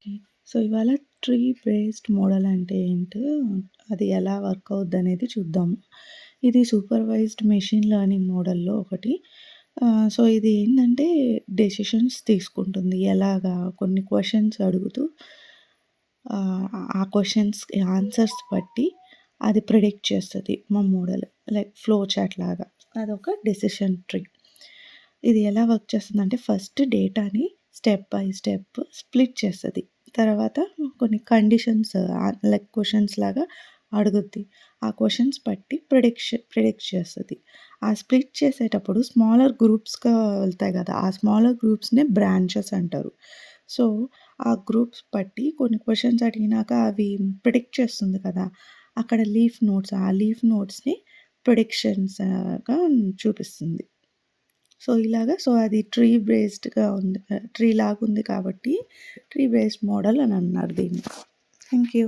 Okay. So, ఇవాళ tree based model అంటే ఏంటో, అది ఎలా వర్క్ అవుద్దనేది చూద్దాము. ఇది సూపర్వైజ్డ్ మెషిన్ లెర్నింగ్ మోడల్‌లో ఒకటి. సో, ఇది ఏంటంటే డెసిషన్స్ తీసుకుంటుంది. ఎలాగా కొన్ని క్వెషన్స్ అడుగుతూ ఆహ్, ఆ క్వెషన్స్‌కి ఆన్సర్స్ బట్టి అది ప్రిడిక్ట్ చేస్తది మా మోడల్. లైక్ ఫ్లో చార్ట్ లాగా. అదొక డెసిషన్ ట్రీ. ఇది ఎలా వర్క్ చేస్తుందంటే ఫస్ట్ డేటాని స్టెప్ బై స్టెప్ స్ప్లిట్ చేస్తది. తర్వాత కొన్ని కండిషన్స్ లైక్ క్వెషన్స్ లాగా అడుగుద్ది. ఆ క్వెషన్స్ బట్టి ప్రిడిక్ట్ చేస్తది. ఆ స్ప్లిట్ చేసేటప్పుడు స్మాలర్ గ్రూప్స్‌గా వెళ్తాయి గదా! ఆ స్మాలర్ గ్రూప్స్‌నే బ్రాంచెస్ అంటారు. సో, ఆ గ్రూప్స్ బట్టి కొన్ని క్వెషన్స్ అడిగినాక అవి ప్రిడిక్ట్ చేస్తుంది కదా! అక్కడ లీఫ్ నోడ్స్, ఆ లీఫ్ నోడ్స్‌ని ప్రిడిక్షన్స్‌గా చూపిస్తుంది. సో, సో, అది ట్రీ బేస్డ్‌గా ఉంది. ట్రీ లాగుంది కాబట్టి ట్రీ బేస్డ్ మోడల్ అని అన్నారు దీన్ని. Thank you.